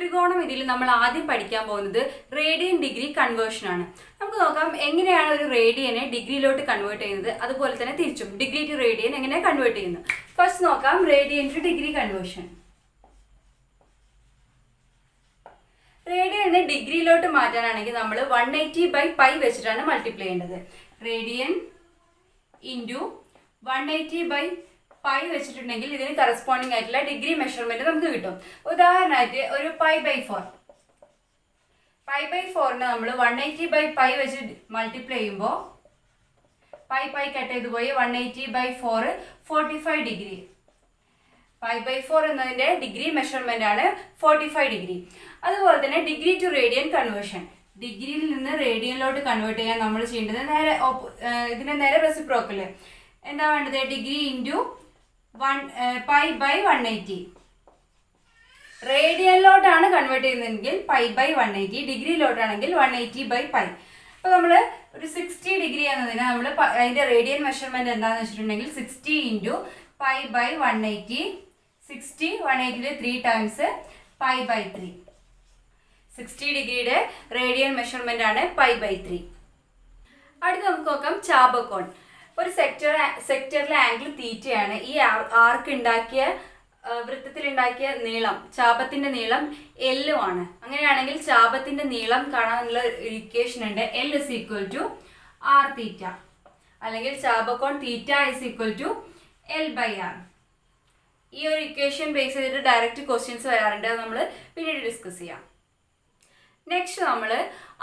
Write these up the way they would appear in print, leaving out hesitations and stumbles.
ത്രികോണമിതിയിൽ നമ്മൾ ആദ്യം പഠിക്കാൻ പോകുന്നത് റേഡിയൻ ഡിഗ്രി കൺവേർഷൻ ആണ്. നമുക്ക് നോക്കാം എങ്ങനെയാണ് ഒരു റേഡിയനെ ഡിഗ്രിയിലോട്ട് കൺവേർട്ട് ചെയ്യുന്നത്, അതുപോലെ തന്നെ തിരിച്ചും ഡിഗ്രി ടു റേഡിയൻ എങ്ങനെ കൺവേർട്ട് ചെയ്യുന്നത്. ഫസ്റ്റ് നോക്കാം റേഡിയൻ ടു ഡിഗ്രി കൺവേർഷൻ. റേഡിയനെ ഡിഗ്രിയിലോട്ട് മാറ്റാനാണെങ്കിൽ നമ്മൾ 180/π വെച്ചിട്ടാണ് മൾട്ടിപ്ലൈ ചെയ്യേണ്ടത്. റേഡിയൻ ഇൻറ്റു 180/π വെച്ചിട്ടുണ്ടെങ്കിൽ ഇതിന് കറസ്പോണ്ടിങ് ആയിട്ടുള്ള ഡിഗ്രി മെഷർമെന്റ് നമുക്ക് കിട്ടും. ഉദാഹരണമായിട്ട് ഒരു π/4നെ നമ്മൾ 180/π വെച്ച് മൾട്ടിപ്ലൈ ചെയ്യുമ്പോൾ π കട്ട് ചെയ്ത് പോയി 180/4 45 ഡിഗ്രി. π/4 എന്നതിൻ്റെ ഡിഗ്രി മെഷർമെന്റ് ആണ് 45 ഡിഗ്രി. അതുപോലെ തന്നെ ഡിഗ്രി ടു റേഡിയൻ കൺവേർഷൻ. ഡിഗ്രിയിൽ നിന്ന് റേഡിയനിലോട്ട് കൺവേർട്ട് ചെയ്യാൻ നമ്മൾ ചെയ്യേണ്ടത് ഇതിന്റെ നേരെ റെസിപ്രോക്കൽ എന്താ വേണ്ടത്? Degree into π/180. റേഡിയനിലോട്ടാണ് കൺവേർട്ട് ചെയ്യുന്നതെങ്കിൽ π/180, ഡിഗ്രിയിലോട്ടാണെങ്കിൽ 180/π. അപ്പോൾ നമ്മൾ ഒരു 60 ഡിഗ്രി എന്നതിന് നമ്മൾ അതിൻ്റെ റേഡിയൻ മെഷർമെന്റ് എന്താണെന്ന് വെച്ചിട്ടുണ്ടെങ്കിൽ 60 ഇൻറ്റു π/180. 60 180 3 ടൈംസ് π/3. 60 ഡിഗ്രിയുടെ റേഡിയൻ മെഷർമെന്റ് ആണ് π/3. അടുത്ത് നമുക്ക് നോക്കാം ചാപകോൺ. ഒരു സെക്ടറിലെ ആംഗിൾ തീറ്റയാണ്. ഈ ആർക്ക് ഉണ്ടാക്കിയ വൃത്തത്തിലുണ്ടാക്കിയ നീളം, ചാപത്തിന്റെ നീളം L ആണ്. അങ്ങനെയാണെങ്കിൽ ചാപത്തിന്റെ നീളം കാണാനുള്ള ഒരു ഇക്വേഷൻ ഉണ്ട്. L = r തീറ്റ, അല്ലെങ്കിൽ ചാപകോൺ തീറ്റ = L/r. ഈ ഒരു ഇക്വേഷൻ ബേസ് ചെയ്തിട്ട് ഡയറക്റ്റ് ക്വസ്റ്റ്യൻസ് വരാറുണ്ട്. അത് നമ്മൾ പിന്നീട് ഡിസ്കസ് ചെയ്യാം. നെക്സ്റ്റ് നമ്മൾ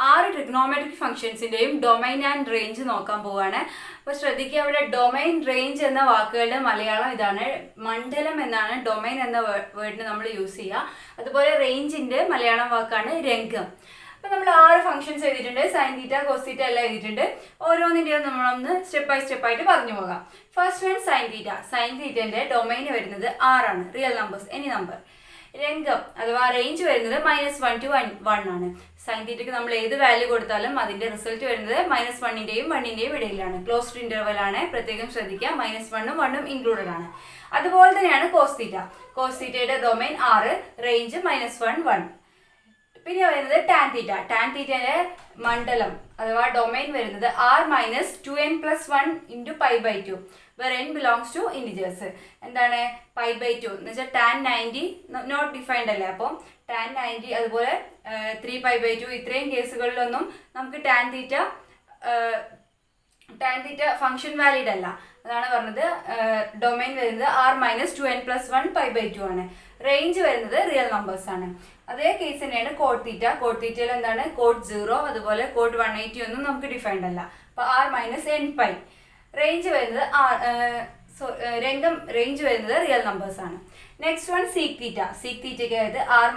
6 ട്രിഗ്നോമെട്രിക് ഫംഗ്ഷൻസിൻ്റെയും ഡൊമൈൻ ആൻഡ് റേഞ്ച് നോക്കാൻ പോവുകയാണ്. അപ്പോൾ ശ്രദ്ധിക്കുക, അവിടെ ഡൊമൈൻ റേഞ്ച് എന്ന വാക്കുകളുടെ മലയാളം ഇതാണ്. മണ്ഡലം എന്നാണ് ഡൊമൈൻ എന്ന വേർഡിന് നമ്മൾ യൂസ് ചെയ്യുക. അതുപോലെ റേഞ്ചിൻ്റെ മലയാളം വാക്കാണ് രംഗം. അപ്പോൾ നമ്മൾ 6 ഫംഗ്ഷൻസ് എഴുതിയിട്ടുണ്ട്. സൈൻ തീറ്റ, കോസ് തീറ്റ എല്ലാം എഴുതിയിട്ടുണ്ട്. ഓരോന്നിൻ്റെയും നമ്മളൊന്ന് സ്റ്റെപ്പ് ബൈ സ്റ്റെപ്പ് ആയിട്ട് പറഞ്ഞു പോകാം. First one sine theta. Sine തീറ്റൻ്റെ ഡൊമൈൻ വരുന്നത് 6 ആണ്, റിയൽ നമ്പേഴ്സ്, എനി നമ്പർ. രംഗം അഥവാ റേഞ്ച് വരുന്നത് -1 to 1 ആണ്. സൈൻ തീറ്റയ്ക്ക് നമ്മൾ ഏത് വാല്യൂ കൊടുത്താലും അതിൻ്റെ റിസൾട്ട് വരുന്നത് -1ൻ്റെയും 1ൻ്റെയും ഇടയിലാണ്. ക്ലോസ്ഡ് ഇൻ്റർവൽ ആണ്, പ്രത്യേകം ശ്രദ്ധിക്കുക. -1ഉം 1ഉം ഇൻക്ലൂഡഡ് ആണ്. അതുപോലെ തന്നെയാണ് കോസ് തീറ്റ. കോസ് തീറ്റയുടെ ഡൊമൈൻ 6, റേഞ്ച് -1 1. പിന്നെ വരുന്നത് ടാൻ തീറ്റ. ടാൻ തീറ്റയുടെ മണ്ഡലം അഥവാ ഡൊമൈൻ വരുന്നത് r - 2n + 1 × π/2, where n belongs to integers. എന്താണ് π/2 എന്ന് വെച്ചാൽ tan 90 നോട്ട് ഡിഫൈൻഡ് അല്ലേ. അപ്പം tan 90 അതുപോലെ 3π/2 ഇത്രയും കേസുകളിലൊന്നും നമുക്ക് ടാൻ തീറ്റ ഫംഗ്ഷൻ വാലിഡ് അല്ല. അതാണ് പറഞ്ഞത്. ഡൊമൈൻ വരുന്നത് r - 2n + 1 π/2 ആണ്. റേഞ്ച് വരുന്നത് റിയൽ നമ്പേഴ്സ് ആണ്. അതേ കേസ് തന്നെയാണ് കോട്ട് തീറ്റ. കോട്ട് തീറ്റയിൽ എന്താണ് കോട്ട് 0, അതുപോലെ കോട്ട് 180 ഒന്നും നമുക്ക് ഡിഫൈൻഡ് അല്ല. അപ്പോൾ r - nπ. റേഞ്ച് വരുന്നത് രംഗം റേഞ്ച് വരുന്നത് റിയൽ നമ്പേഴ്സ് ആണ്. Next one sec theta. Sec തീറ്റയ്ക്ക് ആയത് r -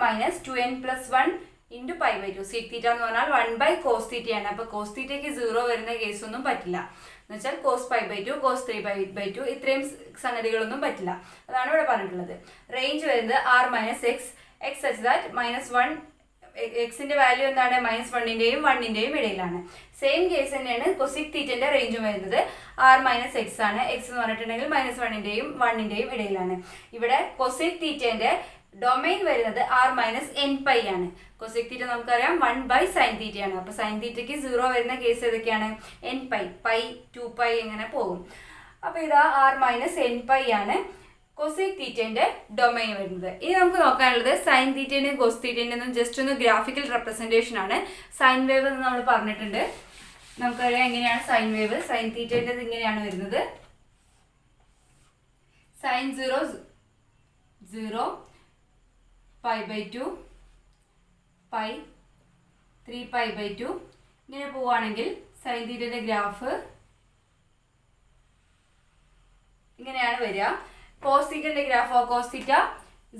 2n + 1 × π/2. സീക് തീറ്റ എന്ന് പറഞ്ഞാൽ 1/cos തീറ്റയാണ്. അപ്പോൾ കോസ് തീറ്റയ്ക്ക് 0 വരുന്ന കേസൊന്നും പറ്റില്ല. എന്ന് വെച്ചാൽ cos π/2, cos 3π/2 ഇത്രയും സംഗതികളൊന്നും പറ്റില്ല. അതാണ് ഇവിടെ പറഞ്ഞിട്ടുള്ളത്. റേഞ്ച് വരുന്നത് r - x such that -1, എക്സിന്റെ വാല്യൂ എന്താണ് -1ൻ്റെയും 1ൻ്റെയും ഇടയിലാണ്. സെയിം കേസ് തന്നെയാണ് കൊസിക് തീറ്റന്റെ റേഞ്ചും വരുന്നത് r - x ആണ്. എക്സ് എന്ന് പറഞ്ഞിട്ടുണ്ടെങ്കിൽ -1ൻ്റെയും 1ൻ്റെയും ഇടയിലാണ്. ഇവിടെ കൊസിക് തീറ്റന്റെ ഡൊമൈൻ വരുന്നത് r - nπ ആണ്. കൊസിക് തീറ്റ നമുക്കറിയാം 1/sin തീറ്റയാണ്. അപ്പോൾ സൈൻ തീറ്റയ്ക്ക് 0 വരുന്ന കേസ് ഏതൊക്കെയാണ്? nπ, π 2π ഇങ്ങനെ പോകും. അപ്പോൾ ഇതാ r - nπ ആണ് കൊസിക് തീറ്റന്റെ ഡൊമൈൻ വരുന്നത്. ഇനി നമുക്ക് നോക്കാനുള്ളത് സൈൻ തീറ്റന്റെയും കോസ് തീറ്റന്റെയും ജസ്റ്റ് ഒന്ന് ഗ്രാഫിക്കൽ റെപ്രസെന്റേഷൻ ആണ്. സൈൻ വേവ് എന്ന് നമ്മൾ പറഞ്ഞിട്ടുണ്ട്. നമുക്കറിയാം എങ്ങനെയാണ് സൈൻ വേവ്. സൈൻ തീറ്റേൻ്റെത് ഇങ്ങനെയാണ് വരുന്നത്. സൈൻ 0 0 π/2 π 3π/2 ഇങ്ങനെ പോവുകയാണെങ്കിൽ സൈൻ തീറ്റയുടെ ഗ്രാഫ് ഇങ്ങനെയാണ് വരിക. Cos തീറ്റന്റെ ഗ്രാഫോ, cos theta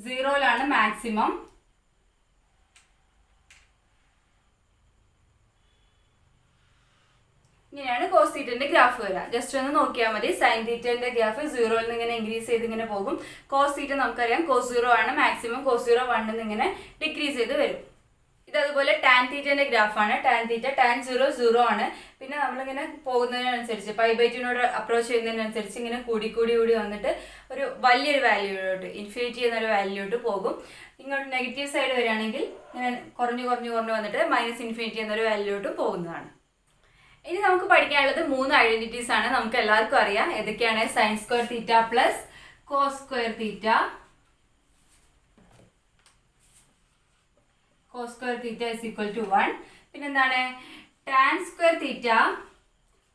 0ലാണ് maximum. ഇങ്ങനെയാണ് കോസ് തീറ്റന്റെ ഗ്രാഫ് വരിക. ജസ്റ്റ് ഒന്ന് നോക്കിയാൽ മതി. സൈൻ തീറ്റന്റെ ഗ്രാഫ് 0ൽ നിന്ന് ഇങ്ങനെ ഇൻക്രീസ് ചെയ്ത് ഇങ്ങനെ പോകും. കോസ് തീറ്റ നമുക്കറിയാം cos 0 ആണ് മാക്സിമം. cos 0 1 ഇങ്ങനെ ഡിക്രീസ് ചെയ്ത് വരും. ഇത് അതുപോലെ ടാൻ തീറ്റേൻ്റെ ഗ്രാഫാണ്. ടാൻ തീറ്റ ടാൻ 0 0 ആണ്. പിന്നെ നമ്മളിങ്ങനെ പോകുന്നതിനനുസരിച്ച് π/2 അപ്രോച്ച് ചെയ്യുന്നതിനനുസരിച്ച് ഇങ്ങനെ കൂടി വന്നിട്ട് ഒരു വലിയൊരു വാല്യൂയിലോട്ട് ഇൻഫിനിറ്റി എന്നൊരു വാല്യൂയിലോട്ട് പോകും. ഇങ്ങോട്ട് നെഗറ്റീവ് സൈഡ് വരികയാണെങ്കിൽ ഇങ്ങനെ കുറഞ്ഞു വന്നിട്ട് -∞ എന്നൊരു വാല്യൂയിലോട്ട് പോകുന്നതാണ്. ഇനി നമുക്ക് പഠിക്കാനുള്ളത് 3 ഐഡന്റിറ്റീസ് ആണ്. നമുക്ക് എല്ലാവർക്കും അറിയാം ഏതൊക്കെയാണ്. sin square theta plus cos square theta, cos square theta is equal to 1. പിന്നെന്താണ് tan square theta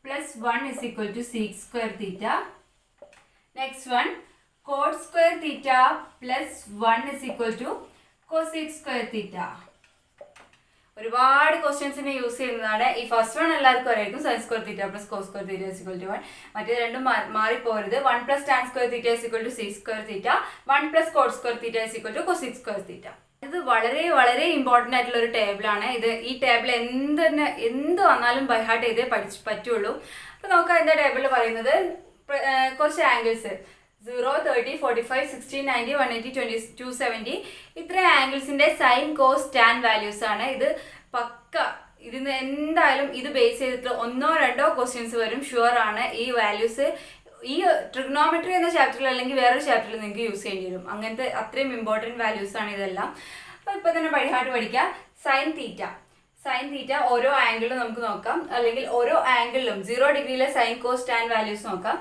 plus 1 is equal to sec square theta. Next one cot square theta plus 1 is equal to cosec square theta. ഒരുപാട് ക്വസ്റ്റ്യൻസിനെ use ചെയ്യുന്നതാണ്. ഈ first one എല്ലാവർക്കും അറിയായിരിക്കും, sin square theta plus cos square theta is equal to 1. മറ്റേ രണ്ടും മാറിപ്പോരുത്. 1 plus tan square theta is equal to sec square theta, 1 plus cot square theta is equal to cosec square theta. ഇത് വളരെ important ആയിട്ടുള്ള ഒരു ടേബിളാണ്. ഈ table എന്ത് വന്നാലും ബൈ ഹാർട്ട് ചെയ്തേ പറ്റുള്ളൂ. അപ്പോൾ നമുക്ക് അതിൻ്റെ ടേബിളിൽ പറയുന്നത് കുറച്ച് ആംഗിൾസ് 0, 30, 45, 60, 90, 180, 20, 270 ഇത്രയും ആംഗിൾസിൻ്റെ സൈൻ കോസ് ടാൻ വാല്യൂസ് ആണ്. ഇത് പക്ക ഇതിന് എന്തായാലും ഇത് ബേസ് ചെയ്തിട്ട് 1-2 ക്വസ്റ്റ്യൻസ് വരും, ഷുവർ ആണ്. ഈ വാല്യൂസ് ഈ ട്രിഗ്നോമെട്രി എന്ന ചാപ്റ്ററിൽ അല്ലെങ്കിൽ വേറൊരു ചാപ്റ്ററിൽ നിങ്ങൾക്ക് യൂസ് ചെയ്യേണ്ടി വരും. അങ്ങനത്തെ അത്രയും ഇമ്പോർട്ടൻറ്റ് വാല്യൂസ് ആണ് ഇതെല്ലാം. അപ്പോൾ ഇപ്പോൾ തന്നെ ബൈഹാർട്ട് പഠിക്കുക. സൈൻ തീറ്റ ഓരോ ആംഗിളും നമുക്ക് നോക്കാം, അല്ലെങ്കിൽ ഓരോ ആംഗിളിലും 0 ഡിഗ്രിയിലെ സൈൻ കോസ് ടാൻ വാല്യൂസ് നോക്കാം.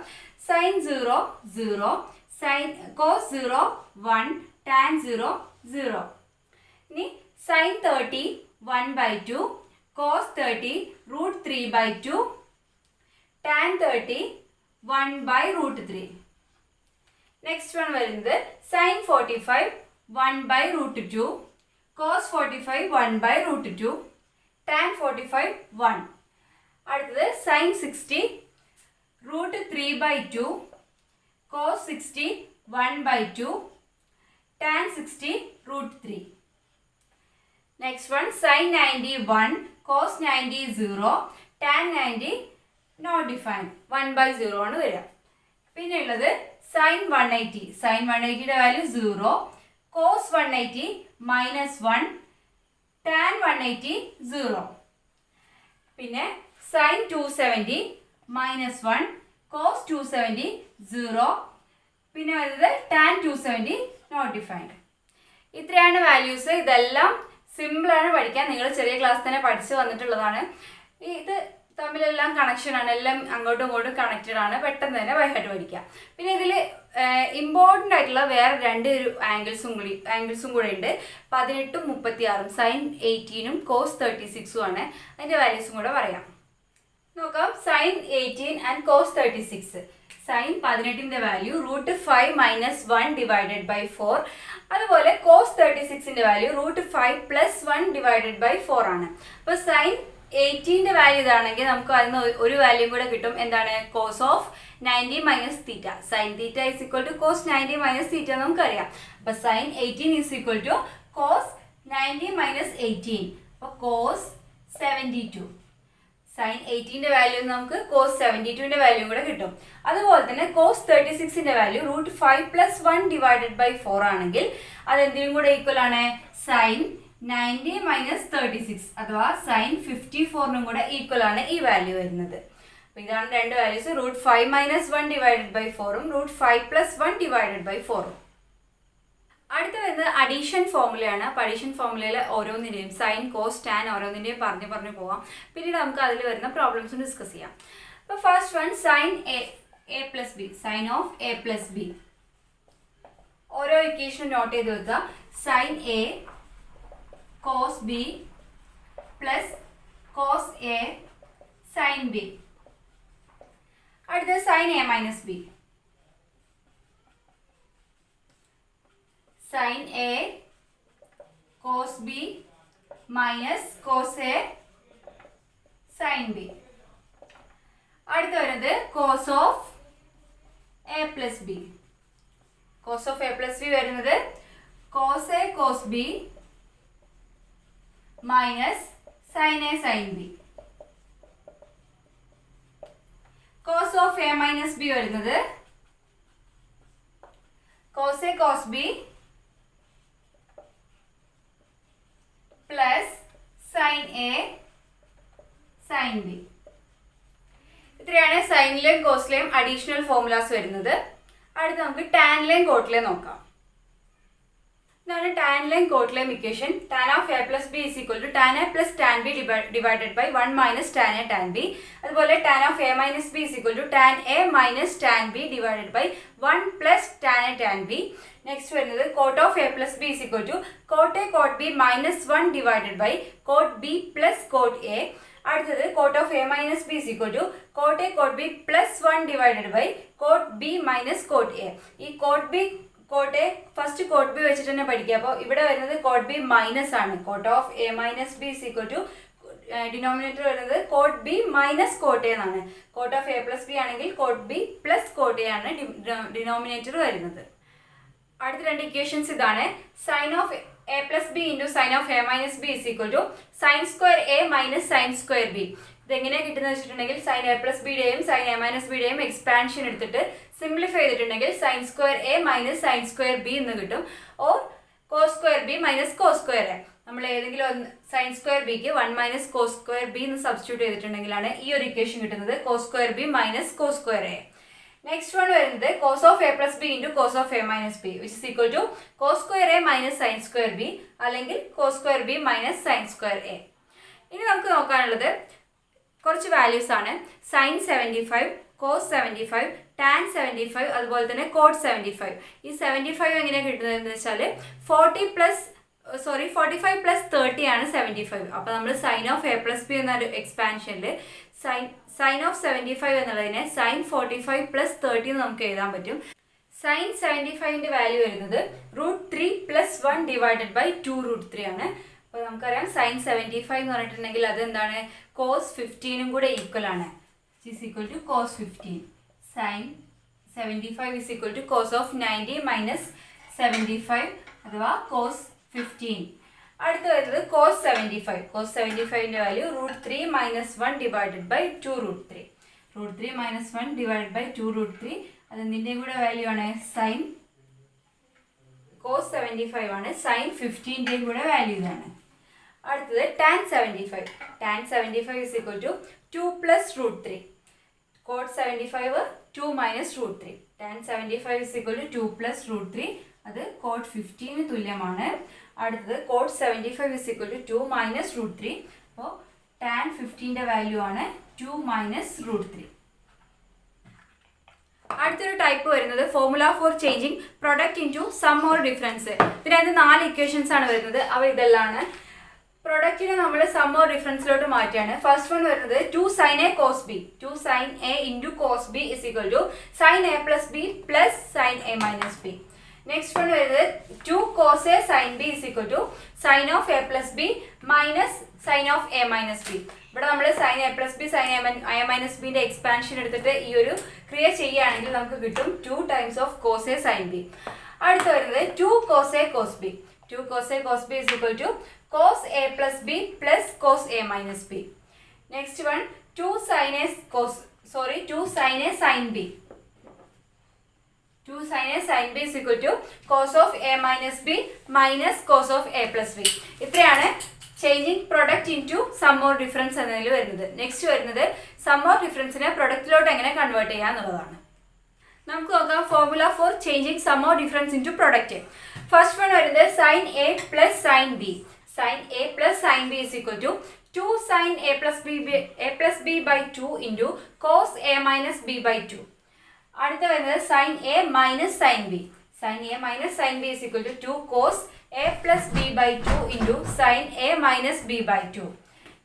sin 0 0, sin cos 0 1, tan 0 0. ഇനി sin 30 1/2, cos 30 √3/2, tan 30 1/√3. Next one വരുന്നത് sin 45 1/√2, cos 45 1/√2, tan 45 1. അടുത്തത് sin 60 √3/2, cos 60 1/2, tan 60 √3. Next one sin 90 1, cos 90 0, tan 90 not defined 1/0 ആണ് വരിക. പിന്നെ ഉള്ളത് sin 180യുടെ വാല്യൂ 0, cos 180 -1, tan 180 0. പിന്നെ sin 270 -1, cos 270 0. പിന്നെ വരുന്നത് tan 270 നോട്ട് ഡിഫൈൻഡ്. ഇത്രയാണ് വാല്യൂസ്. ഇതെല്ലാം സിമ്പിളാണ് പഠിക്കാൻ. നിങ്ങൾ ചെറിയ ക്ലാസ് തന്നെ പഠിച്ചു വന്നിട്ടുള്ളതാണ്. ഇത് തമ്മിലെല്ലാം കണക്ഷനാണ്, എല്ലാം അങ്ങോട്ടും ഇങ്ങോട്ടും കണക്റ്റഡ് ആണ്. പെട്ടെന്ന് തന്നെ ബൈഹാർട്ട് പഠിക്കാം. പിന്നെ ഇതിൽ ഇമ്പോർട്ടൻ്റ് ആയിട്ടുള്ള വേറെ 2 ആംഗിൾസും കൂടെ ഉണ്ട്. 18ഉം 36ഉം sin 18ഉം cos 36ഉം ആണ്. അതിൻ്റെ വാല്യൂസും കൂടെ പറയാം. നോക്കാം. sin 18 and cos 36. sin 18ന്റെ വാല്യൂ √5 - 1 ഡിവൈഡഡ് ബൈ 4. അതുപോലെ cos 36ന്റെ വാല്യൂ √5 + 1 ഡിവൈഡഡ് ബൈ 4 ആണ്. അപ്പോൾ sin 18ന്റെ വാല്യൂ ഇതാണെങ്കിൽ നമുക്ക് അതിന് ഒരു വാല്യൂ കൂടെ കിട്ടും. എന്താണ്? cos of 90 - θ. sin θ is equal to cos 90 - θ നമുക്കറിയാം. അപ്പോൾ sin 18 is equal to cos 90 - 18. അപ്പോൾ cos 72. sin 18ന്റെ വാല്യൂ നമുക്ക് cos 72ന്റെ വാല്യൂ കൂടെ കിട്ടും. അതുപോലെ തന്നെ cos 36ന്റെ വാല്യൂ √5 + 1 ഡിവൈഡഡ് ബൈ 4 ആണെങ്കിൽ അതെന്തിനും കൂടെ ഈക്വൽ ആണ്? sin 90 - 36 അഥവാ sin 54നും കൂടെ ഈക്വൽ ആണ് ഈ വാല്യൂ വരുന്നത്. അപ്പോൾ ഇതാണ് 2 വാല്യൂസ്. √5 - 1 ഡിവൈഡഡ് ബൈ 4ഉം √5 + 1 ഡിവൈഡഡ് ബൈ 4ഉം. അടുത്ത വരുന്നത് അഡീഷൻ ഫോർമുലയാണ്. അപ്പോൾ അഡീഷൻ ഫോർമുലയിൽ ഓരോന്നിൻ്റെയും സൈൻ കോസ് ടാൻ ഓരോന്നിൻ്റെയും പറഞ്ഞു പോവാം. പിന്നീട് നമുക്ക് അതിൽ വരുന്ന പ്രോബ്ലംസും ഡിസ്കസ് ചെയ്യാം. അപ്പോൾ first one sine A plus B, sine of A plus B. ഓരോ ഇക്വേഷനും നോട്ട് ചെയ്ത് വെക്കുക. Sine A cos B plus cos A sine B. അടുത്തത് sine A minus B. sin A cos B minus cos A sin B. അടുത്ത വരുന്നത് cos of A plus B. cos of A plus B വരുന്നത് cos A cos B minus sin A sin B. cos of A minus B വരുന്നത് cos A cos B plus sine A sine B. ഇത്രയാണ് സൈനിലെയും കോസിലെയും additional formulas വരുന്നത്. അടുത്ത് നമുക്ക് ടാനിലെയും കോട്ടിലെയും നോക്കാം. ഇതാണ് ടാനിലെയും കോട്ടിലെയും equation. Tan of A plus b is equal to tan a plus tan b divided by 1 minus tan a tan b. അതുപോലെ tan of a minus b is equal to tan a minus tan b divided by 1 plus tan a tan b. Next വരുന്നത് cot of A plus b is equal to cot a cot b minus 1 divided by cot b plus cot a. അടുത്തത് cot of a minus b is equal to cot a cot b plus 1 divided by cot b minus cot a. ഈ cot b cot a first cot b വെച്ചിട്ട് തന്നെ പഠിക്കുക. അപ്പോൾ ഇവിടെ വരുന്നത് cot b minus ആണ്. Cot of a minus b is equal to denominator വരുന്നത് cot b minus cot a എന്നാണ്. Cot of A plus b ആണെങ്കിൽ cot b plus cot A ആണ് ഡിനോമിനേറ്റർ വരുന്നത്. അടുത്ത രണ്ട് ഇക്വേഷൻസ് ഇതാണ്. Sine of A plus b into sine of a minus b is equal to sine square a minus sine square b. ഇതെങ്ങനെയാണ് കിട്ടുന്നത് വെച്ചിട്ടുണ്ടെങ്കിൽ sine A plus ബിയുടെയും sine A minus ബിയുടെയും എക്സ്പാൻഷൻ എടുത്തിട്ട് സിംപ്ലിഫൈ ചെയ്തിട്ടുണ്ടെങ്കിൽ sine square a minus sine square b എന്ന് കിട്ടും. Or cos square b minus cos square a. നമ്മൾ ഏതെങ്കിലും ഒന്ന് സൈൻ സ്ക്വയർ ബിക്ക് 1 മൈനസ് കോസ് സ്ക്വയർ ബി എന്ന് സബ്സ്റ്റിറ്റ്യൂട്ട് ചെയ്തിട്ടുണ്ടെങ്കിലാണ് ഈ ഒരു ഇക്വേഷൻ കിട്ടുന്നത്, cos square b minus cos square a. Next one വരുന്നത് cos of A plus b into cos of a minus b which is equal to cos square a minus sine square b അല്ലെങ്കിൽ cos square b minus sine square a. ഇനി നമുക്ക് നോക്കാനുള്ളത് കുറച്ച് values ആണ്. Sign 75, cos 75, tan 75, അതുപോലെ തന്നെ coat 75. ഈ 75 എങ്ങനെയാണ് കിട്ടുന്നതെന്ന് വെച്ചാൽ 45 പ്ലസ് 30 ആണ് 75. അപ്പോൾ നമ്മൾ sine of A plus B എന്നൊരു എക്സ്പാൻഷനിൽ സൈൻ ഓഫ് 75 എന്നുള്ളതിനെ സൈൻ 45 പ്ലസ് 30 എന്ന് നമുക്ക് എഴുതാൻ പറ്റും. സൈൻ 75ന്റെ വാല്യൂ വരുന്നത് √3 പ്ലസ് 1 ഡിവൈഡഡ് ബൈ 2√3 ആണ്. അപ്പോൾ നമുക്കറിയാം സൈൻ 75 എന്ന് പറഞ്ഞിട്ടുണ്ടെങ്കിൽ അതെന്താണ്, കോസ് 15 കൂടെ ഈക്വൽ ആണ്. Is equal to cos 15. Sine 75 is equal to cos of 90 minus 75 അഥവാ കോസ് 15. അടുത്ത് വരുന്നത് കോസ് 75. കോസ് 75ന്റെ value √3 minus 1 divided by 2√3. √3 minus 1 divided by 2√3 അതെന്തിൻ്റെയും കൂടെ വാല്യൂ ആണ്, സൈൻ കോസ് 75 ആണ്. സൈൻ 15ൻ്റെയും കൂടെ വാല്യൂ ഇതാണ്. അടുത്തത് tan 75. Tan 75 is equal to 2 plus √3. Cot 75 2 minus √3. Tan 75 is equal to 2 plus √3 അത് കോട്ട് 15 തുല്യമാണ്. അടുത്തത് cot 75 is equal to 2 minus √3. അപ്പോൾ ടാൻ 15ൻ്റെ വാല്യൂ ആണ് 2 മൈനസ് √3. അടുത്തൊരു ടൈപ്പ് വരുന്നത് formula for changing product into sum or difference. ഇതിനകത്ത് 4 equations ആണ് വരുന്നത്. അവ ഇതെല്ലാമാണ്. പ്രൊഡക്റ്റിനെ നമ്മൾ സം ഓർ ഡിഫറൻസിലോട്ട് മാറ്റിയാണ്. ഫസ്റ്റ് വൺ വരുന്നത് 2 sine A cos B. 2 sine a into cos B is equal to sine A plus B plus sine A minus B. Next one വരുന്നത് 2 cos A sine b is equal to sine of A plus b minus sine of a minus b. ഇവിടെ നമ്മൾ sine A plus B sine A minus ബിന്റെ expansion എടുത്തിട്ട് ഈ ഒരു ക്രിയ ചെയ്യുകയാണെങ്കിൽ നമുക്ക് കിട്ടും 2 times of cos A sine B. അടുത്ത് വരുന്നത് 2 cos A cos B. 2 cos A cos B is equal to cos A plus B plus cos A minus B. Next one 2 sine A sine B. 2 sin a sin b is equal to cos of a minus b minus cos of a plus b. ഇത്രയാണ് changing product into sum or difference എന്നതിൽ വരുന്നത്. Next വരുന്നത് some or ഡിഫറൻസിനെ പ്രൊഡക്റ്റിലോട്ട് എങ്ങനെ convert ചെയ്യുക എന്നുള്ളതാണ്. നമുക്ക് നോക്കാം formula for changing sum or difference into product. First one വരുന്നത് sine A plus sine b. Sine A plus sine b is equal to 2 sin a plus b by 2 into cos A minus B by 2. അടുത്ത വരുന്നത് sine A minus sine b. Sine A minus sine b is equal to 2 cos A plus B by 2 into sine A minus B by 2.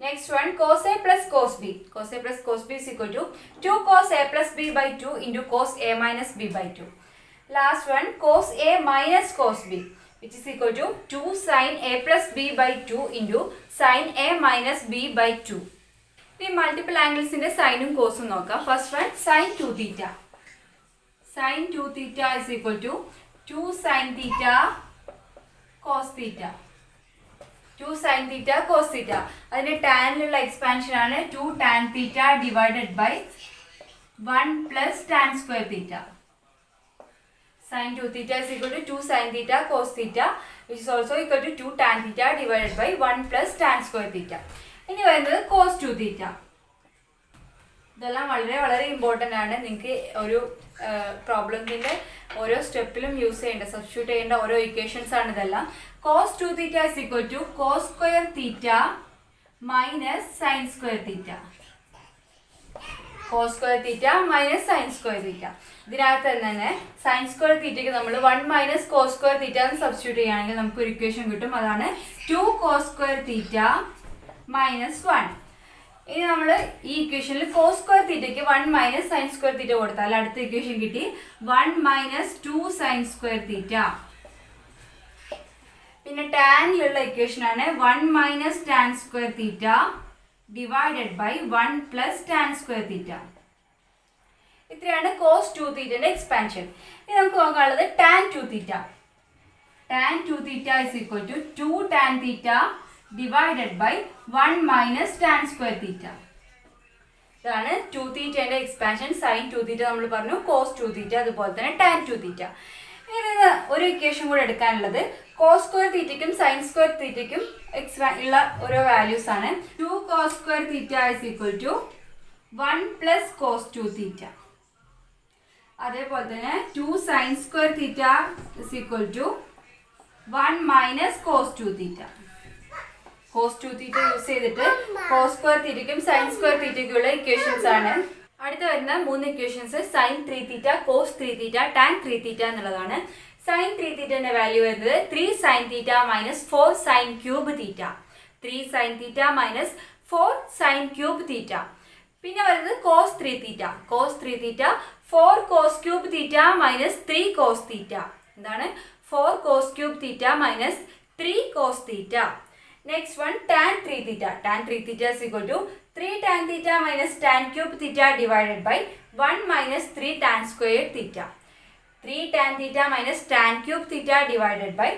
Next one cos A plus cos B. Cos A plus cos B is equal to 2 cos A plus B by 2 into cos A minus B by 2. Last one cos A minus cos B which is equal to 2 sin a plus b by 2 into sin a minus b by 2. ഈ multiple ആംഗിൾസിന്റെ സൈനും കോസും നോക്കാം. First one sine 2 theta. Sine 2 theta is equal to 2 sin theta cos theta. 2 sin theta cos theta. അതിന്റെ ടാനിലുള്ള expansion ആണ് 2 tan theta divided by 1 plus tan square theta. Sin 2 theta is equal to 2 sin theta cos theta, which is also equal to 2 tan theta divided by 1 plus tan square theta. ഇനി വരുന്നത് cos 2 theta. ഇതെല്ലാം വളരെ വളരെ important ആണ്. നിങ്ങൾക്ക് ഒരു പ്രോബ്ലത്തിൻ്റെ ഓരോ സ്റ്റെപ്പിലും use ചെയ്യേണ്ട, സബ്സ്റ്റിറ്റ്യൂട്ട് ചെയ്യേണ്ട ഓരോ ഇക്വേഷൻസ് ആണ് ഇതെല്ലാം. cos 2 theta is equal to cos square theta minus sin square theta. cos square theta minus sin square theta. ഇതിനകത്ത് തന്നെ sin square theta നമ്മൾ 1 minus cos square theta എന്ന് സബ്സ്റ്റിറ്റ്യൂട്ട് ചെയ്യുകയാണെങ്കിൽ നമുക്ക് ഒരു ഇക്വേഷൻ കിട്ടും. അതാണ് 2 cos square theta minus 1. ഇനി നമ്മൾ ഈ ഇക്വേഷനിൽ cos square theta 1 minus sin square theta കൊടുത്താൽ അടുത്ത ഇക്വേഷൻ കിട്ടി 1 minus 2 sin square theta. പിന്നെ ടാനിലുള്ള ഇക്വേഷൻ ആണ് 1 minus tan square theta divided by 1 plus tan square theta. ഇത്രയാണ് cos 2 theta എക്സ്പാൻഷൻ. ഇനി നമുക്ക് നോക്കാനുള്ളത് tan 2 theta. tan 2 theta is equal to 2 tan theta divided by 1 minus tan square theta. ഇതാണ് 2 theta expansion. sin 2 theta നമ്മൾ പറഞ്ഞു, cos 2 theta അതുപോലെ തന്നെ tan 2 theta. ഇനി ഒരു ഇക്വേഷൻ കൂടെ എടുക്കാനുള്ളത് cos square theta sin square theta ഉള്ള ഓരോ വാല്യൂസ് ആണ്. 2 cos square theta is equal to 1 plus cos 2 theta. അതേപോലെ തന്നെ 2 sin square theta is equal to 1 minus cos 2 theta. cos 2 theta use ചെയ്തിട്ട് cos square theta sin square theta ഉള്ള equations ആണ്. അടുത്ത വരുന്ന 3 equations sin 3 theta, cos 3 theta, tan 3 theta എന്നുള്ളതാണ്. sin 3 theta value വരുന്നത് 3 sin theta minus 4 sin cube theta. 3 sin theta minus 4 sin cube theta. പിന്നെ വരുന്നത് cos 3 theta. cos 3 theta 4 cos cube theta minus 3 cos theta. എന്താണ് 4 cos cube theta minus 3 cos theta. Next one tan 3 theta. tan 3 theta is equal to 3 tan theta minus tan cube theta divided by 1 minus 3 tan square theta. 3 tan theta minus tan cube theta divided by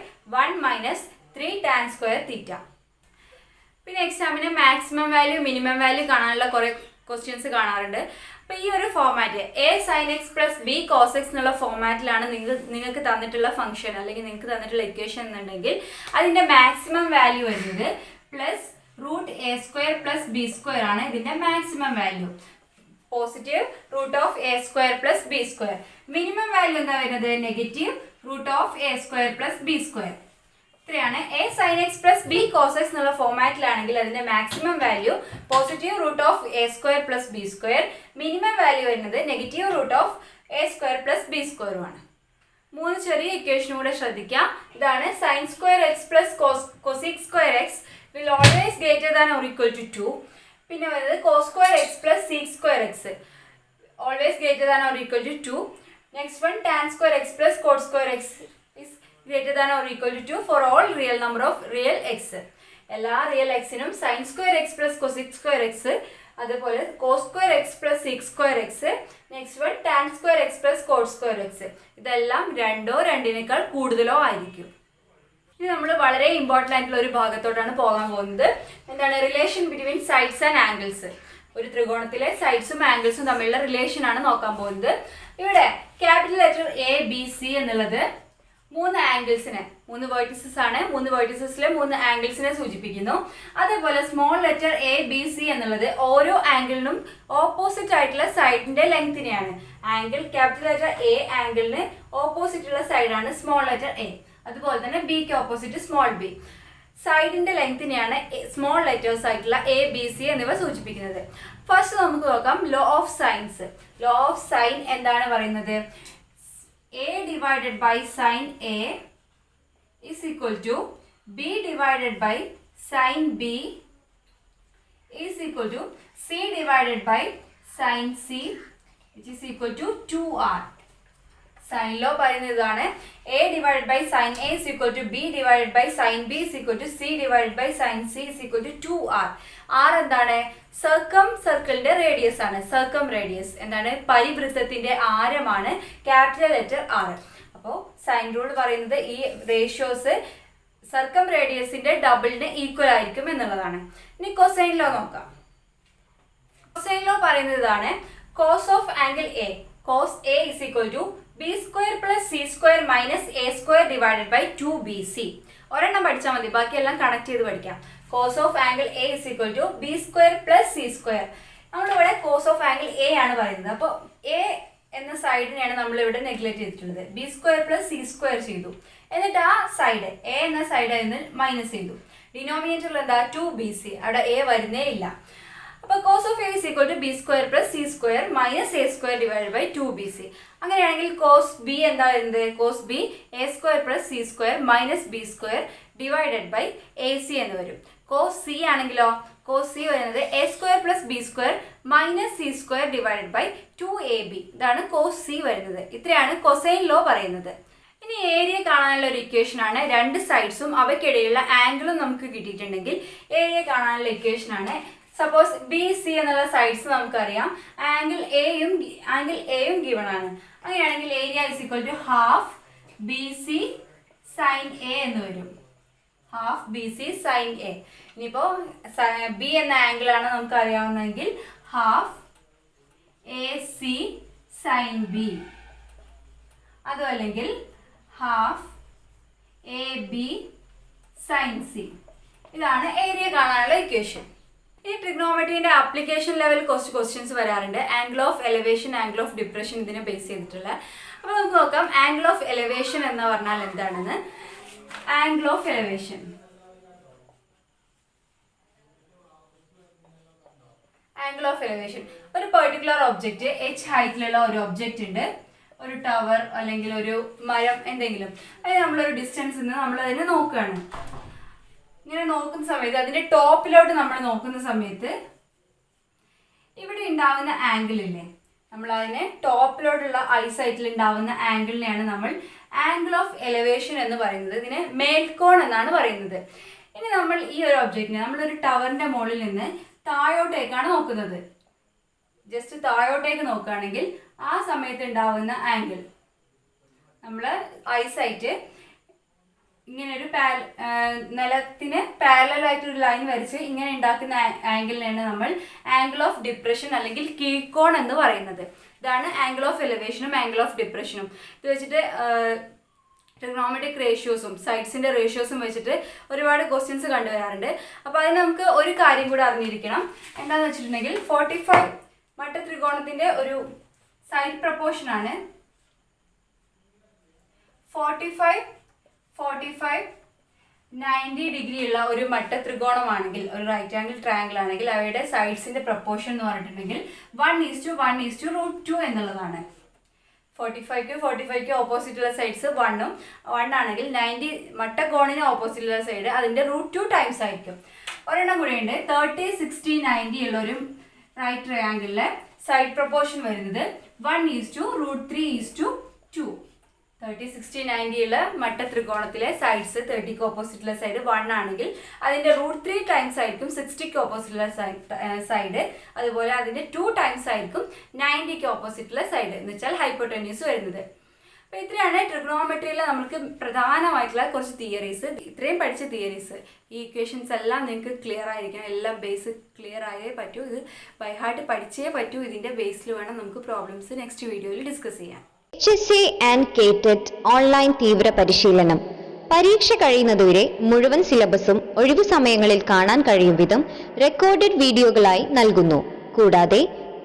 1 minus 3 tan square theta. പിന്നെ എക്സാമിന് maximum value minimum value കാണാനുള്ള കുറേ questions കാണാറുണ്ട്. അപ്പോൾ ഈ ഒരു format A sine X plus B cos X എന്നുള്ള ഫോമാറ്റിലാണ് നിങ്ങൾക്ക് തന്നിട്ടുള്ള ഫംഗ്ഷൻ അല്ലെങ്കിൽ നിങ്ങൾക്ക് തന്നിട്ടുള്ള ഇക്വേഷൻ എന്നുണ്ടെങ്കിൽ അതിൻ്റെ മാക്സിമം വാല്യൂ വരുന്നത് plus root a square plus B square ആണ് ഇതിൻ്റെ maximum value. Positive root of a square plus B square. Minimum value എന്താ വരുന്നത് negative root of a square plus B square. ഇത്രയാണ് a sine X plus B cos X എന്നുള്ള ഫോമാറ്റിലാണെങ്കിൽ അതിൻ്റെ maximum value positive root of a square plus B square. Minimum value വരുന്നത് negative root of a square plus b സ്ക്വയറുമാണ്. 3 ചെറിയ ഇക്വേഷനും കൂടെ ശ്രദ്ധിക്കാം. ഇതാണ് sine square X plus cosec square X will always greater than or equal to 2. പിന്നെ വരുന്നത് cos square X plus sec square X always greater than or equal to 2. Next one tan square X plus cot square X is greater than or equal to 2 for all real number of real x. എല്ലാ real എക്സിനും sine square X plus cosec square x, അതുപോലെ cos square X plus sec square x, next one tan square X plus cot square x, ഇതെല്ലാം 2 2 കൂടുതലോ ആയിരിക്കും. ഇനി നമ്മൾ വളരെ important ആയിട്ടുള്ള ഒരു ഭാഗത്തോട്ടാണ് പോകാൻ പോകുന്നത്. എന്താണ് relation between sides and angles. ഒരു ത്രികോണത്തിലെ സൈഡ്സും ആംഗിൾസും തമ്മിലുള്ള റിലേഷൻ ആണ് നോക്കാൻ പോകുന്നത്. ഇവിടെ capital letter a b c എന്നുള്ളത് 3 ആംഗിൾസിനെ 3 വേർട്ടിസസ് ആണ്. 3 വേർട്ടിസസിലെ 3 ആംഗിൾസിനെ സൂചിപ്പിക്കുന്നു. അതേപോലെ small letter a b c എന്നുള്ളത് ഓരോ ആംഗിളിനും ഓപ്പോസിറ്റ് ആയിട്ടുള്ള സൈഡിന്റെ ലെങ്തിനെയാണ്. ആംഗിൾ ക്യാപിറ്റൽ ലെറ്റർ എ ആംഗിളിന് ഓപ്പോസിറ്റ് ഉള്ള സൈഡാണ് സ്മോൾ ലെറ്റർ എ. അതുപോലെ തന്നെ ബിക്ക് ഓപ്പോസിറ്റ് സ്മോൾ ബി. സൈഡിന്റെ ലെങ്തിനെയാണ് സ്മോൾ ലെറ്റേഴ്സ് ആയിട്ടുള്ള എ ബി സി എന്നിവ സൂചിപ്പിക്കുന്നത്. ഫസ്റ്റ് നമുക്ക് നോക്കാം law of sines. Law of sine എന്താണ് പറയുന്നത്? A divided by sin A is equal to B divided by sin B is equal to C divided by sin C, which is equal to 2R. Sin law പറയുന്നതാണ് A divided by sin A is equal to B divided by sin B is equal to C divided by sin C is equal to 2R. R എന്താണ്? സർക്കം സർക്കിളിന്റെ radius ആണ്. സർക്കം radius എന്താണ്? പരിവൃത്തത്തിന്റെ ആരമാണ് capital letter R. അപ്പോൾ sign rule പറയുന്നത് ഈ ratios സർക്കം റേഡിയസിന്റെ ഡബിളിന് equal ആയിരിക്കും എന്നുള്ളതാണ്. ഇനി കൊസൈൻ ലോ നോക്കാം. കൊസൈൻ ലോ പറയുന്നതാണ് cos of angle A. cos A is equal to B square plus C square minus A square divided by 2bc. ഒരെണ്ണം പഠിച്ചാൽ മതി, ബാക്കിയെല്ലാം കണക്ട് ചെയ്ത് പഠിക്കാം. Cos of angle A is equal to B square plus C square. നമ്മളിവിടെ cos of angle A ആണ് പറയുന്നത്. അപ്പോൾ എ എന്ന സൈഡിനെയാണ് നമ്മളിവിടെ നെഗ്ലക്ട് ചെയ്തിട്ടുള്ളത്. B square plus C square ചെയ്തു. എന്നിട്ട് ആ സൈഡ് എ എന്ന സൈഡിൽ നിന്ന് മൈനസ് ചെയ്തു. ഡിനോമിനേറ്ററിൽ എന്താ 2bc, അവിടെ എ വരുന്നേ ഇല്ല. അപ്പോൾ cos of A is equal to B square plus C square minus A square divide by 2bc. അങ്ങനെയാണെങ്കിൽ കോസ് ബി എന്താ വരുന്നത്? Cos B A square plus C square minus B square divided by A C എന്ന് വരും. Cos C ആണെങ്കിലോ cos C വരുന്നത് A square plus B square minus C square divided by 2ab. ഇതാണ് cos C വരുന്നത്. ഇത്രയാണ് cosine law പറയുന്നത്. ഇനി area കാണാനുള്ള ഒരു ഇക്വേഷൻ ആണ്. രണ്ട് സൈഡ്സും അവയ്ക്കിടയിലുള്ള ആംഗിളും നമുക്ക് കിട്ടിയിട്ടുണ്ടെങ്കിൽ ഏരിയ കാണാനുള്ള ഇക്വേഷൻ ആണ്. സപ്പോസ് ബി സി എന്നുള്ള സൈഡ്സ് നമുക്കറിയാം, ആംഗിൾ എയും ഗിവൺ ആണ്. അങ്ങനെയാണെങ്കിൽ area is equal to half b c sine a എന്ന് വരും. Half b c sine a. ഇനിയിപ്പോൾ ബി എന്ന ആംഗിൾ ആണ് നമുക്ക് അറിയാവുന്നതെങ്കിൽ half a c sine b, അതും അല്ലെങ്കിൽ half a b sine c. ഇതാണ് ഏരിയ കാണാനുള്ള ഇക്വേഷൻ. ഈ ട്രിഗ്നോമെട്രീൻ്റെ ആപ്ലിക്കേഷൻ ലെവൽ കുറച്ച് ക്വസ്റ്റ്യൻസ് വരാറുണ്ട്. Angle of elevation, angle of depression ഇതിനെ ബേസ് ചെയ്തിട്ടുള്ള. അപ്പോൾ നമുക്ക് നോക്കാം ആംഗിൾ ഓഫ് എലിവേഷൻ എന്ന് പറഞ്ഞാൽ എന്താണെന്ന്. ആംഗിൾ ഓഫ് എലിവേഷൻ ഒരു പെർട്ടിക്കുലർ ഒബ്ജക്റ്റ് എച്ച് ഹൈറ്റിലുള്ള ഒരു ഒബ്ജക്റ്റ് ഉണ്ട്, ഒരു ടവർ അല്ലെങ്കിൽ ഒരു മരം എന്തെങ്കിലും. അതായത് നമ്മളൊരു ഡിസ്റ്റൻസിൽ നിന്ന് നമ്മളതിനെ നോക്കുകയാണ്. ഇങ്ങനെ നോക്കുന്ന സമയത്ത് അതിൻ്റെ ടോപ്പിലോട്ട് നമ്മൾ നോക്കുന്ന സമയത്ത് ഇവിടെ ഉണ്ടാവുന്ന ആംഗിൾ ഇല്ലേ, നമ്മളതിനെ ടോപ്പിലോട്ടുള്ള ഐസൈറ്റിൽ ഉണ്ടാവുന്ന ആംഗിളിനെയാണ് നമ്മൾ ആംഗിൾ ഓഫ് എലിവേഷൻ എന്ന് പറയുന്നത്. ഇതിനെ മേൽക്കോൺ എന്നാണ് പറയുന്നത്. ഇനി നമ്മൾ ഈ ഒരു ഒബ്ജക്റ്റിനെ നമ്മളൊരു ടവറിൻ്റെ മുകളിൽ നിന്ന് താഴോട്ടേക്കാണ് നോക്കുന്നത്. ജസ്റ്റ് താഴോട്ടേക്ക് നോക്കുകയാണെങ്കിൽ ആ സമയത്ത് ഉണ്ടാവുന്ന ആംഗിൾ, നമ്മൾ ഐസൈറ്റ് ഇങ്ങനെ ഒരു നിലത്തിന് പാരലലായിട്ടൊരു ലൈൻ വരച്ച് ഇങ്ങനെ ഉണ്ടാക്കുന്ന ആംഗിളിനെയാണ് നമ്മൾ ആംഗിൾ ഓഫ് ഡിപ്രഷൻ അല്ലെങ്കിൽ കീഴ്ക്കോൺ എന്ന് പറയുന്നത്. ഇതാണ് ആംഗിൾ ഓഫ് എലിവേഷനും ആംഗിൾ ഓഫ് ഡിപ്രഷനും. ഇത് വെച്ചിട്ട് ട്രിഗ്നോമെട്രിക് റേഷ്യോസും സൈഡ്സിൻ്റെ റേഷ്യോസും വെച്ചിട്ട് ഒരുപാട് ക്വസ്റ്റ്യൻസ് കണ്ടുവരാറുണ്ട്. അപ്പോൾ അതിന് നമുക്ക് ഒരു കാര്യം കൂടെ അറിഞ്ഞിരിക്കണം. എന്താണെന്ന് വെച്ചിട്ടുണ്ടെങ്കിൽ 45 മട്ട ത്രികോണത്തിൻ്റെ ഒരു സൈഡ് പ്രപ്പോർഷനാണ് 45 90 ഡിഗ്രി ഉള്ള ഒരു മട്ട ത്രികോണമാണെങ്കിൽ, ഒരു റൈറ്റ് ആംഗിൾ ട്രയാങ്കിൾ ആണെങ്കിൽ അവയുടെ സൈഡ്സിൻ്റെ പ്രപ്പോർഷൻ എന്ന് പറഞ്ഞിട്ടുണ്ടെങ്കിൽ 1:1:√2 എന്നുള്ളതാണ്. 45ക്ക് ഓപ്പോസിറ്റുള്ള സൈഡ്സ് 1 ആണെങ്കിൽ 90 മട്ടക്കോണിന് ഓപ്പോസിറ്റുള്ള സൈഡ് അതിൻ്റെ √2 ടൈംസ് ആയിരിക്കും. ഒരെണ്ണം കൂടെയുണ്ട്. 30 60 90 ഉള്ള ഒരു റൈറ്റ് ട്രയാങ്കിളിലെ സൈഡ് പ്രപ്പോർഷൻ വരുന്നത് 1:√3:2. 30 60 90 ഉള്ള മട്ട ത്രികോണത്തിലെ സൈഡ്സ് 30ക്ക് ഓപ്പോസിറ്റുള്ള സൈഡ് 1 ആണെങ്കിൽ അതിൻ്റെ √3 ടൈംസ് ആയിരിക്കും 60ക്ക് ഓപ്പോസിറ്റുള്ള സൈഡ്. അതുപോലെ അതിൻ്റെ 2 ടൈംസ് ആയിരിക്കും 90ക്ക് ഓപ്പോസിറ്റുള്ള സൈഡ് എന്ന് വെച്ചാൽ ഹൈപ്പോട്ടന്യൂസ് വരുന്നത്. അപ്പോൾ ഇത്രയാണ് ട്രിഗ്നോമെട്രിയിൽ നമുക്ക് പ്രധാനമായിട്ടുള്ള കുറച്ച് തിയറീസ്. ഇത്രയും പഠിച്ച തിയറീസ്, ഈ ഇക്വേഷൻസ് എല്ലാം നിങ്ങൾക്ക് ക്ലിയർ ആയിരിക്കണം. എല്ലാം ബേസ് ക്ലിയർ ആയേ പറ്റൂ. ഇത് ബൈ ഹാർട്ട് പഠിച്ചേ പറ്റൂ. ഇതിൻ്റെ ബേസിൽ വേണം നമുക്ക് പ്രോബ്ലംസ് നെക്സ്റ്റ് വീഡിയോയിൽ ഡിസ്കസ് ചെയ്യാം. HSA ആൻഡ് KTET ഓൺലൈൻ തീവ്ര പരിശീലനം. പരീക്ഷ കഴിയുന്നതുവരെ മുഴുവൻ സിലബസും ഒഴിവു സമയങ്ങളിൽ കാണാൻ കഴിയും വിധം റെക്കോർഡഡ് വീഡിയോകളായി നൽകുന്നു. കൂടാതെ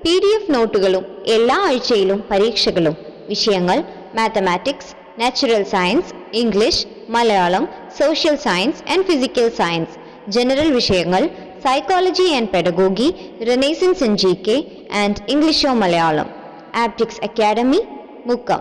PDF നോട്ടുകളും എല്ലാ ആഴ്ചയിലും പരീക്ഷകളും. വിഷയങ്ങൾ mathematics, natural science, English, Malayalam, social science and physical science, general വിഷയങ്ങൾ, psychology and pedagogy, renaissance and GK and ഇംഗ്ലീഷോ മലയാളം. ആപ്റ്റിക്സ് അക്കാഡമി, മുക്കം.